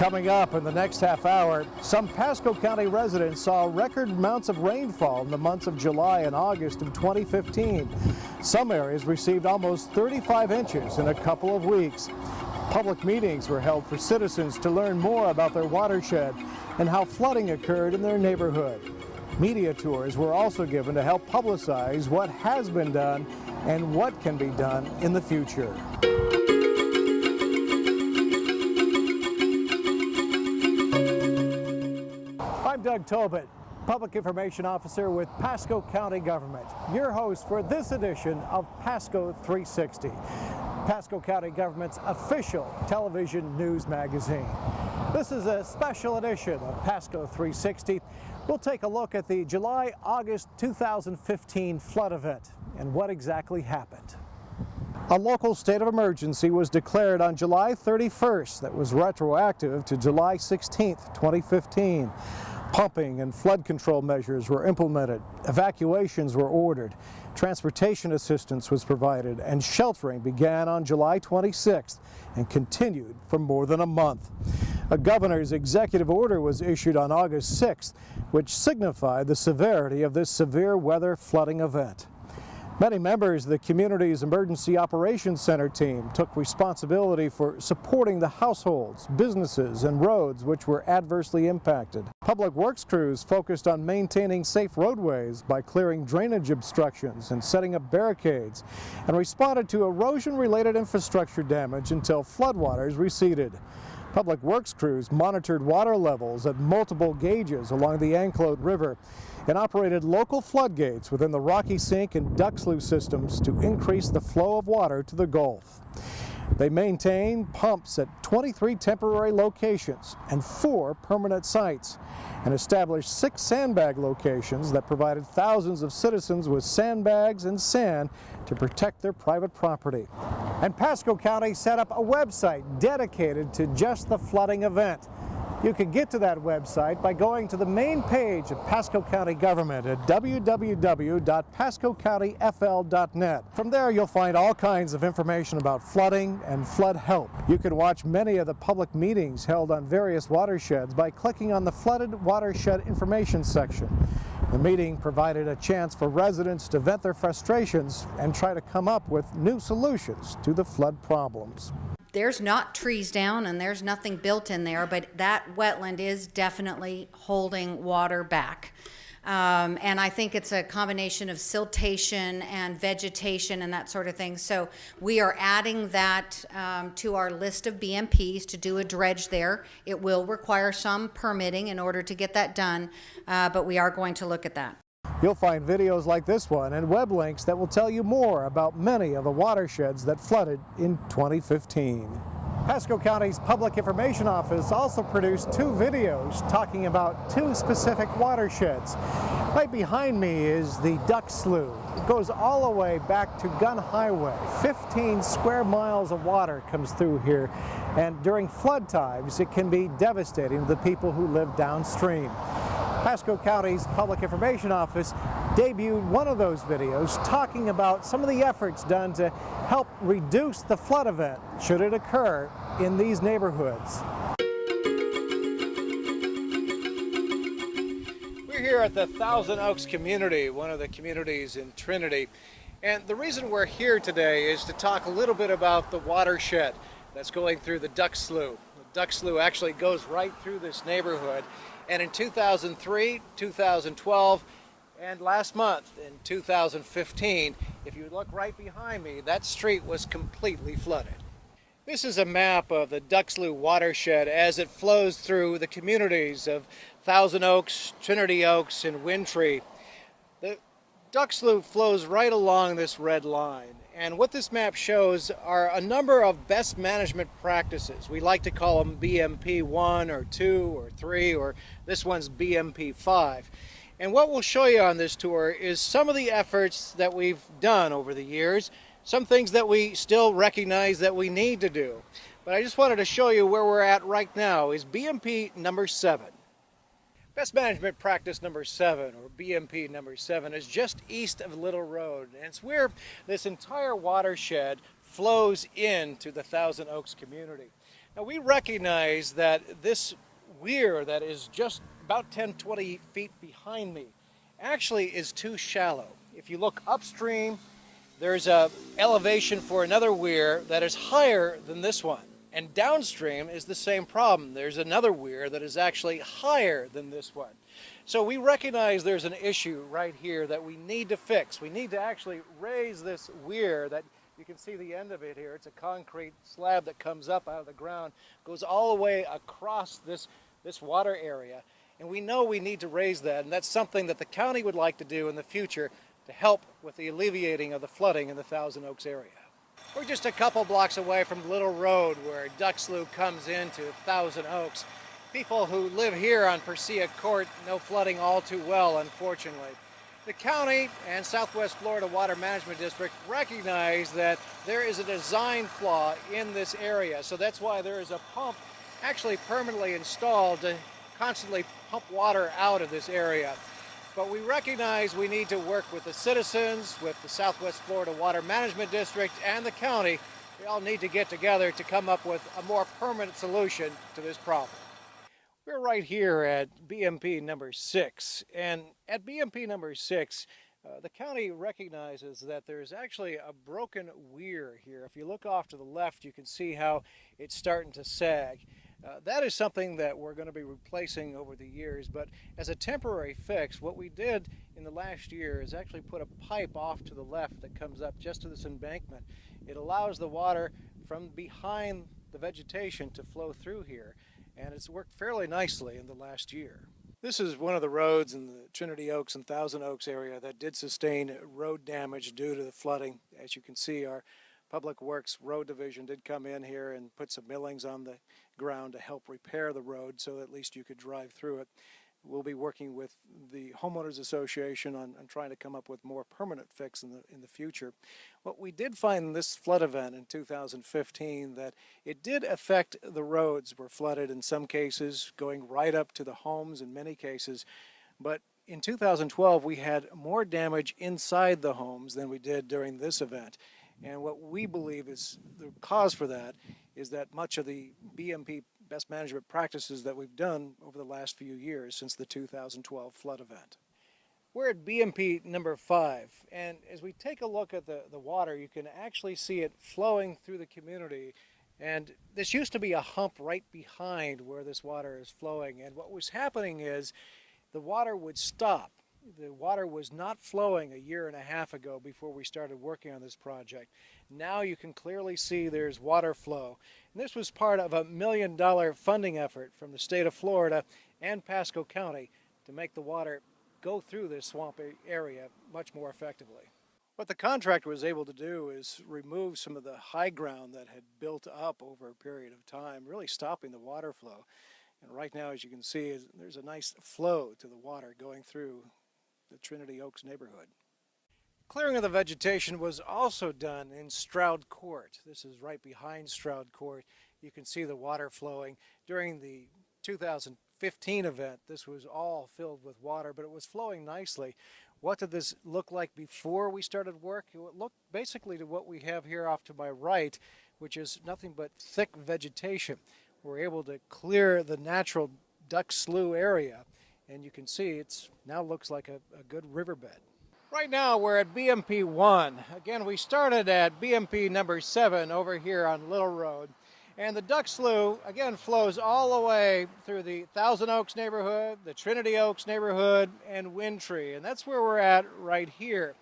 Coming up in the next half hour, some Pasco County residents saw record amounts of rainfall in the months of July and August of 2015. Some areas received almost 35 inches in a couple of weeks. Public meetings were held for citizens to learn more about their watershed and how flooding occurred in their neighborhood. Media tours were also given to help publicize what has been done and what can be done in the future. I'm Doug Tobit, Public Information Officer with Pasco County Government, your host for this edition of Pasco 360, Pasco County Government's official television news magazine. This is a special edition of Pasco 360. We'll take a look at the July-August 2015 flood event and what exactly happened. A local state of emergency was declared on July 31st that was retroactive to July 16th, 2015. Pumping and flood control measures were implemented, evacuations were ordered, transportation assistance was provided, and sheltering began on July 26th and continued for more than a month. A governor's executive order was issued on August 6th, which signified the severity of this severe weather flooding event. Many members of the community's Emergency Operations Center team took responsibility for supporting the households, businesses, and roads which were adversely impacted. Public Works crews focused on maintaining safe roadways by clearing drainage obstructions and setting up barricades, and responded to erosion-related infrastructure damage until floodwaters receded. Public Works crews monitored water levels at multiple gauges along the Anclote River and operated local floodgates within the Rocky Sink and Duck Slough systems to increase the flow of water to the Gulf. They maintained pumps at 23 temporary locations and 4 permanent sites, and established 6 sandbag locations that provided thousands of citizens with sandbags and sand to protect their private property. And Pasco County set up a website dedicated to just the flooding event. You can get to that website by going to the main page of Pasco County Government at www.pascocountyfl.net. From there, you'll find all kinds of information about flooding and flood help. You can watch many of the public meetings held on various watersheds by clicking on the Flooded Watershed Information section. The meeting provided a chance for residents to vent their frustrations and try to come up with new solutions to the flood problems. There's not trees down and there's nothing built in there, but that wetland is definitely holding water back. And I think it's a combination of siltation and vegetation and that sort of thing. So we are adding that to our list of BMPs to do a dredge there. It will require some permitting in order to get that done, but we are going to look at that. You'll find videos like this one and web links that will tell you more about many of the watersheds that flooded in 2015. Pasco County's Public Information Office also produced 2 videos talking about 2 specific watersheds. Right behind me is the Duck Slough. It goes all the way back to Gun Highway. 15 square miles of water comes through here, and during flood times it can be devastating to the people who live downstream. Pasco County's Public Information Office debuted one of those videos talking about some of the efforts done to help reduce the flood event should it occur in these neighborhoods. We're here at the Thousand Oaks community, one of the communities in Trinity. And the reason we're here today is to talk a little bit about the watershed that's going through the Duck Slough. The Duck Slough actually goes right through this neighborhood. And in 2003, 2012, and last month in 2015, if you look right behind me, that street was completely flooded. This is a map of the Duck Slough watershed as it flows through the communities of Thousand Oaks, Trinity Oaks, and Wintry. The Duck Slough flows right along this red line. And what this map shows are a number of best management practices. We like to call them BMP 1 or 2 or 3, or this one's BMP 5. And what we'll show you on this tour is some of the efforts that we've done over the years, some things that we still recognize that we need to do. But I just wanted to show you where we're at right now is BMP number 7. Best management practice number 7, or BMP number 7, is just east of Little Road, and it's where this entire watershed flows into the Thousand Oaks community. Now we recognize that this weir that is just about 10-20 feet behind me actually is too shallow. If you look upstream, there's a elevation for another weir that is higher than this one. And downstream is the same problem. There's another weir that is actually higher than this one. So we recognize there's an issue right here that we need to fix. We need to actually raise this weir that you can see the end of it here. It's a concrete slab that comes up out of the ground, goes all the way across this water area. And we know we need to raise that, and that's something that the county would like to do in the future to help with the alleviating of the flooding in the Thousand Oaks area. We're just a couple blocks away from Little Road where Duck Slough comes into Thousand Oaks. People who live here on Persea Court know flooding all too well, unfortunately. The county and Southwest Florida Water Management District recognize that there is a design flaw in this area, so that's why there is a pump actually permanently installed to constantly pump water out of this area. But we recognize we need to work with the citizens, with the Southwest Florida Water Management District, and the county. We all need to get together to come up with a more permanent solution to this problem. We're right here at BMP number 6, and at BMP number 6, the county recognizes that there's actually a broken weir here. If you look off to the left, you can see how it's starting to sag. That is something that we're going to be replacing over the years, but as a temporary fix, what we did in the last year is actually put a pipe off to the left that comes up just to this embankment. It allows the water from behind the vegetation to flow through here, and it's worked fairly nicely in the last year. This is one of the roads in the Trinity Oaks and Thousand Oaks area that did sustain road damage due to the flooding. As you can see, our Public Works Road Division did come in here and put some millings on the ground to help repair the road so at least you could drive through it. We'll be working with the Homeowners Association on trying to come up with more permanent fix in the future. What we did find in this flood event in 2015 that it did affect the roads were flooded in some cases, going right up to the homes in many cases. But in 2012 we had more damage inside the homes than we did during this event. And what we believe is the cause for that is that much of the BMP best management practices that we've done over the last few years since the 2012 flood event. We're at BMP number 5, and as we take a look at the water, you can actually see it flowing through the community. And this used to be a hump right behind where this water is flowing, and what was happening is the water would stop. The water was not flowing a year and a half ago before we started working on this project. Now you can clearly see there's water flow. And this was part of a $1 million funding effort from the state of Florida and Pasco County to make the water go through this swampy area much more effectively. What the contractor was able to do is remove some of the high ground that had built up over a period of time, really stopping the water flow. And right now, as you can see, there's a nice flow to the water going through the Trinity Oaks neighborhood. Clearing of the vegetation was also done in Stroud Court. This is right behind Stroud Court. You can see the water flowing. During the 2015 event, this was all filled with water, but it was flowing nicely. What did this look like before we started work? It looked basically to what we have here off to my right, which is nothing but thick vegetation. We're able to clear the natural Duck Slough area, and you can see it now looks like a good riverbed. Right now we're at BMP 1. Again, we started at BMP number 7 over here on Little Road. And the Duck Slough, again, flows all the way through the Thousand Oaks neighborhood, the Trinity Oaks neighborhood, and Windtree. And that's where we're at right here.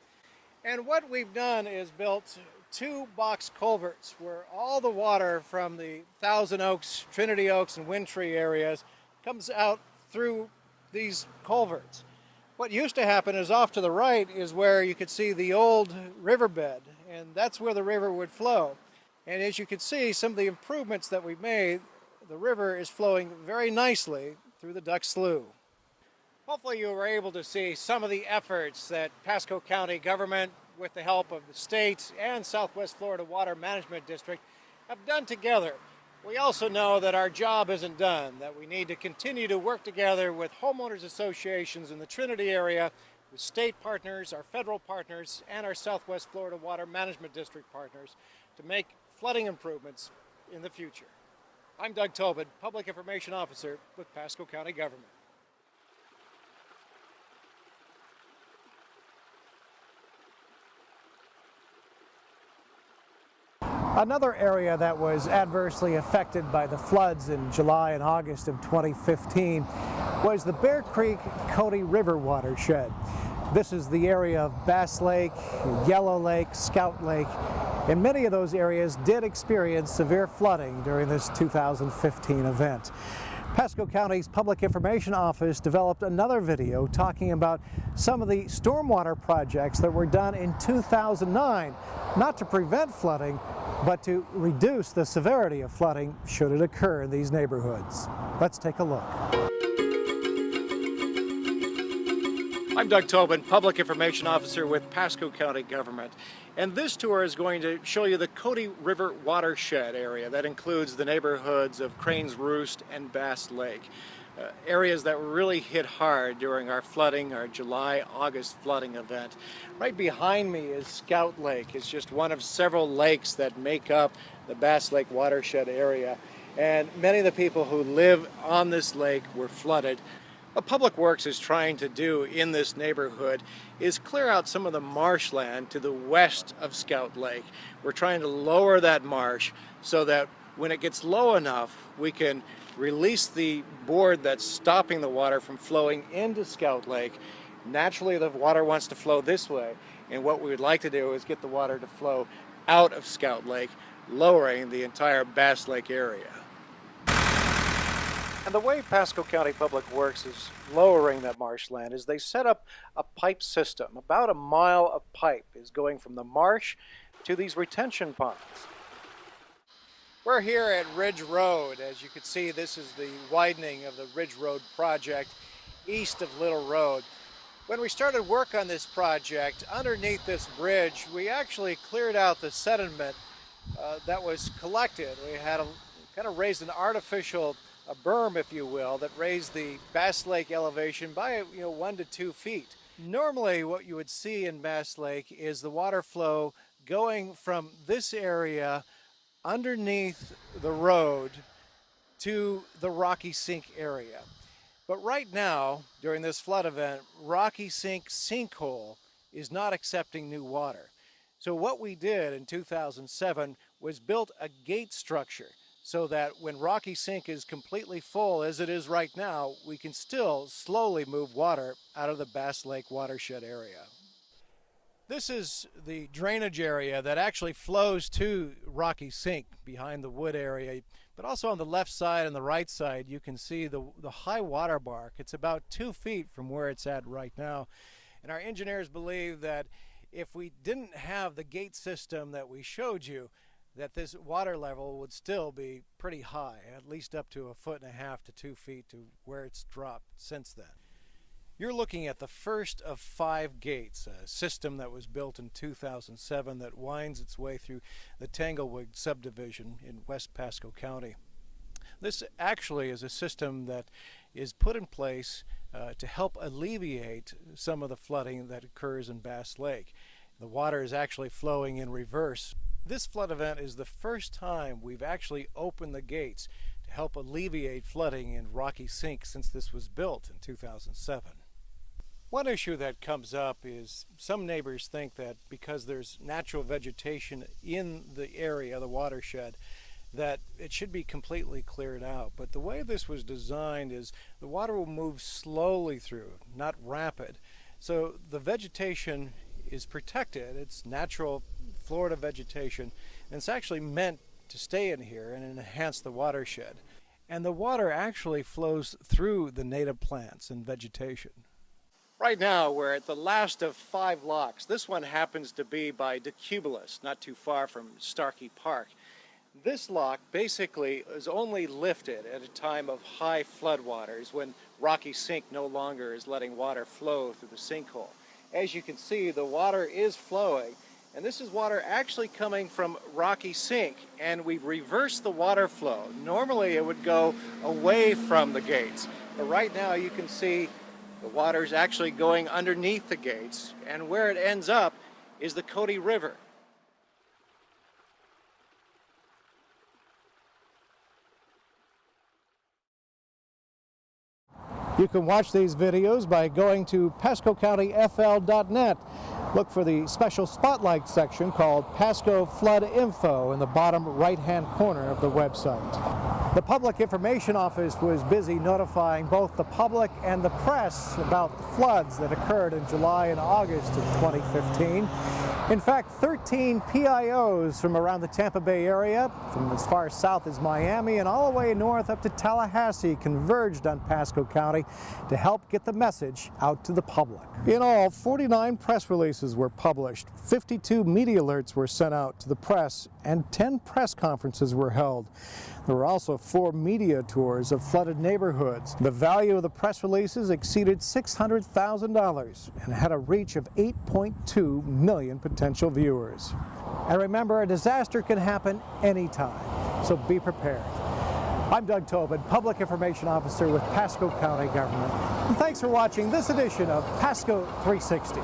And what we've done is built 2 box culverts where all the water from the Thousand Oaks, Trinity Oaks, and Windtree areas comes out through these culverts. What used to happen is off to the right is where you could see the old riverbed, and that's where the river would flow. And as you can see, some of the improvements that we've made, the river is flowing very nicely through the Duck Slough. Hopefully you were able to see some of the efforts that Pasco County government, with the help of the state and Southwest Florida Water Management District, have done together. We also know that our job isn't done, that we need to continue to work together with homeowners associations in the Trinity area, with state partners, our federal partners, and our Southwest Florida Water Management District partners to make flooding improvements in the future. I'm Doug Tobin, Public Information Officer with Pasco County Government. Another area that was adversely affected by the floods in July and August of 2015 was the Bear Creek-Pithlachascotee River watershed. This is the area of Bass Lake, Yellow Lake, Scout Lake, and many of those areas did experience severe flooding during this 2015 event. Pasco County's Public Information Office developed another video talking about some of the stormwater projects that were done in 2009, not to prevent flooding, but to reduce the severity of flooding should it occur in these neighborhoods. Let's take a look. I'm Doug Tobin, Public Information Officer with Pasco County Government. And this tour is going to show you the Cody River watershed area that includes the neighborhoods of Crane's Roost and Bass Lake. Areas that were really hit hard during our flooding, our July-August flooding event. Right behind me is Scout Lake. It's just one of several lakes that make up the Bass Lake watershed area. And many of the people who live on this lake were flooded. What Public Works is trying to do in this neighborhood is clear out some of the marshland to the west of Scout Lake. We're trying to lower that marsh so that when it gets low enough, we can release the board that's stopping the water from flowing into Scout Lake. Naturally, the water wants to flow this way, and what we would like to do is get the water to flow out of Scout Lake, lowering the entire Bass Lake area. And the way Pasco County Public Works is lowering that marshland is they set up a pipe system. About a mile of pipe is going from the marsh to these retention ponds. We're here at Ridge Road. As you can see, this is the widening of the Ridge Road project east of Little Road. When we started work on this project, underneath this bridge, we actually cleared out the sediment that was collected. We had kind of raised an artificial berm, if you will, that raised the Bass Lake elevation by 1 to 2 feet. Normally, what you would see in Bass Lake is the water flow going from this area underneath the road to the Rocky Sink area. But right now, during this flood event, Rocky Sink sinkhole is not accepting new water. So what we did in 2007 was built a gate structure so that when Rocky Sink is completely full, as it is right now, we can still slowly move water out of the Bass Lake watershed area. This is the drainage area that actually flows to Rocky Sink behind the wood area, but also on the left side and the right side you can see the high water mark. It's about 2 feet from where it's at right now. And our engineers believe that if we didn't have the gate system that we showed you, that this water level would still be pretty high, at least up to 1.5 feet to 2 feet to where it's dropped since then. You're looking at the first of 5 gates, a system that was built in 2007 that winds its way through the Tanglewood subdivision in West Pasco County. This actually is a system that is put in place to help alleviate some of the flooding that occurs in Bass Lake. The water is actually flowing in reverse. This flood event is the first time we've actually opened the gates to help alleviate flooding in Rocky Sink since this was built in 2007. One issue that comes up is some neighbors think that because there's natural vegetation in the area, the watershed, that it should be completely cleared out. But the way this was designed is the water will move slowly through, not rapid. So the vegetation is protected. It's natural Florida vegetation, and it's actually meant to stay in here and enhance the watershed. And the water actually flows through the native plants and vegetation. Right now, we're at the last of 5 locks. This one happens to be by Decubulus, not too far from Starkey Park. This lock basically is only lifted at a time of high floodwaters when Rocky Sink no longer is letting water flow through the sinkhole. As you can see, the water is flowing, and this is water actually coming from Rocky Sink, and we've reversed the water flow. Normally it would go away from the gates, but right now you can see the water is actually going underneath the gates, and where it ends up is the Cody River. You can watch these videos by going to PascoCountyFL.net. Look for the special spotlight section called Pasco Flood Info in the bottom right-hand corner of the website. The Public Information Office was busy notifying both the public and the press about the floods that occurred in July and August of 2015. In fact, 13 PIOs from around the Tampa Bay area, from as far south as Miami and all the way north up to Tallahassee, converged on Pasco County to help get the message out to the public. In all, 49 press releases were published, 52 media alerts were sent out to the press, and 10 press conferences were held. There were also 4 media tours of flooded neighborhoods. The value of the press releases exceeded $600,000 and had a reach of 8.2 million potential viewers. And remember, a disaster can happen anytime, so be prepared. I'm Doug Tobin, Public Information Officer with Pasco County Government. And thanks for watching this edition of Pasco 360.